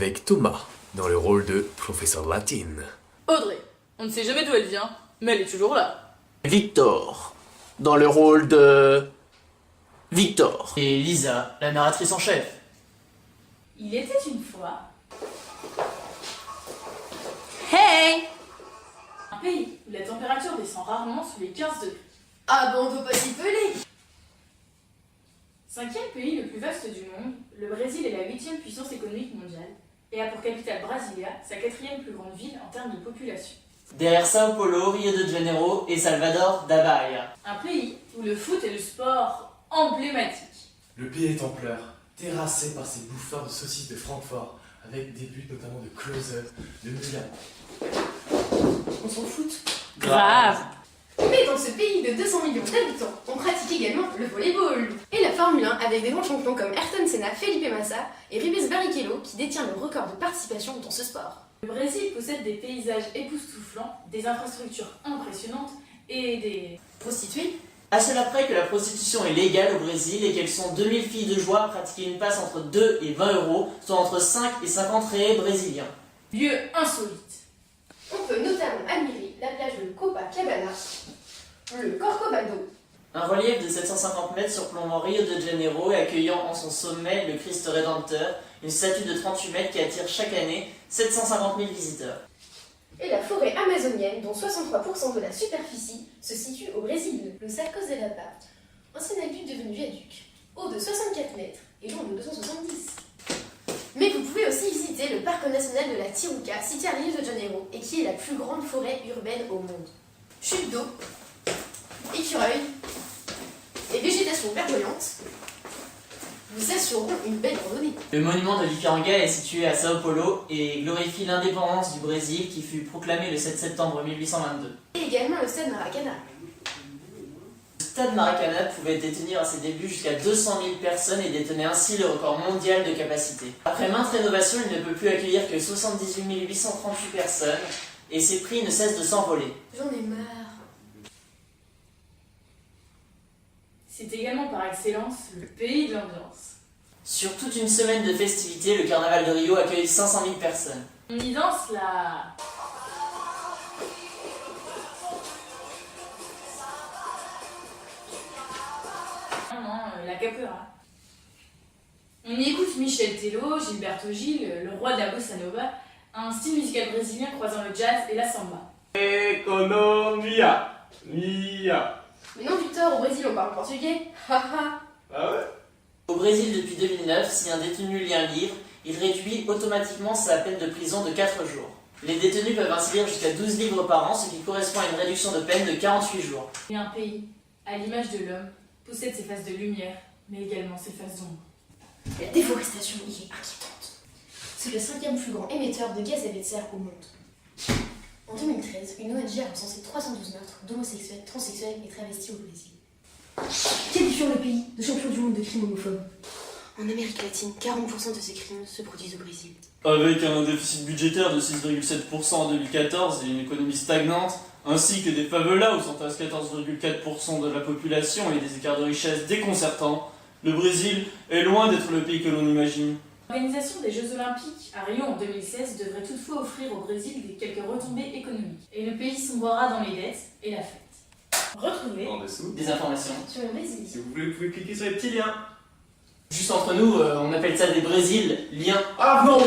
avec Thomas dans le rôle de professeur latine. Audrey, on ne sait jamais d'où elle vient, mais elle est toujours là. Victor, dans le rôle de... Victor. Et Lisa, la narratrice en chef. Il était une fois Hey! un pays où la température descend rarement sous les 15 degrés. Ah bon, on peut pas s'y peler. 5e pays le plus vaste du monde, le Brésil est la 8e puissance économique mondiale et a pour capitale Brasilia, sa 4e plus grande ville en termes de population. Derrière Sao Paulo, Rio de Janeiro et Salvador da Bahia. Un pays où le foot est le sport emblématique. Le pays est en pleurs, terrassé par ces bouffeurs de saucisses de Francfort, avec des buts notamment de Klose, de Müller. On s'en fout. Grave! Mais dans ce pays de 200 millions d'habitants, on pratique également le volleyball. Et la Formule 1 avec des grands champions comme Ayrton Senna, Felipe Massa et Rubens Barrichello qui détient le record de participation dans ce sport. Le Brésil possède des paysages époustouflants, des infrastructures impressionnantes et des Prostituées. À cela près que la prostitution est légale au Brésil et qu'elles sont 2000 filles de joie à pratiquer une passe entre 2 et 20 euros, soit entre 5 et 50 réels brésiliens. lieux insolites. On peut notamment admirer la plage de Copacabana, le Corcovado, Un relief de 750 mètres surplombant Rio de Janeiro et accueillant en son sommet le Christ Rédempteur, une statue de 38 mètres qui attire chaque année 750 000 visiteurs. et la forêt amazonienne dont 63% de la superficie se situe au Brésil. Le Cercos de la Paz, ancien aqueduc devenu viaduc, haut de 64 mètres et long de 270. Mais vous pouvez aussi visiter le parc national de la Tijuca, situé à Rio de Janeiro, et qui est la plus grande forêt urbaine au monde. Chute d'eau, écureuils et végétation verdoyante vous assureront une belle randonnée. Le monument de l'Ipiranga est situé à Sao Paulo et glorifie l'indépendance du Brésil qui fut proclamée le 7 septembre 1822. Et également le stade Maracana. Le stade Maracana pouvait détenir à ses débuts jusqu'à 200 000 personnes et détenait ainsi le record mondial de capacité. Après maintes rénovations, il ne peut plus accueillir que 78 838 personnes et ses prix ne cessent de s'envoler. J'en ai marre. C'est également par excellence le pays de l'ambiance. Sur toute une semaine de festivités, le carnaval de Rio accueille 500 000 personnes. On y danse la... la capoeira. On y écoute Michel Tello, Gilberto Gil, le roi de la bossa nova, un style musical brésilien croisant le jazz et la samba. Economia. Mia. Mais non, Victor, au Brésil on parle portugais. Haha. Ah ouais? Au Brésil, depuis 2009, si un détenu lit un livre, il réduit automatiquement sa peine de prison de 4 jours. Les détenus peuvent ainsi lire jusqu'à 12 livres par an, ce qui correspond à une réduction de peine de 48 jours. Et un pays, à l'image de l'homme, possède ses phases de lumière, mais également ses phases d'ombre. La déforestation y est inquiétante. C'est le 5e plus grand émetteur de gaz à effet de serre au monde. En 2013, une ONG a recensé 312 meurtres d'homosexuels, transsexuels et travestis au Brésil. Qualifiant le pays de champion du monde de crimes homophobes. En Amérique latine, 40% de ces crimes se produisent au Brésil. Avec un déficit budgétaire de 6,7% en 2014 et une économie stagnante, ainsi que des favelas où s'entassent 14,4% de la population et des écarts de richesse déconcertants, le Brésil est loin d'être le pays que l'on imagine. L'organisation des Jeux Olympiques à Rio en 2016 devrait toutefois offrir au Brésil quelques retombées économiques. Et le pays sombrera dans les dettes et la fête. Retrouvez En dessous. Des informations. Sur le Brésil. Si vous voulez, vous pouvez cliquer sur les petits liens. Juste entre nous, on appelle ça des Brésiliens. Ah non!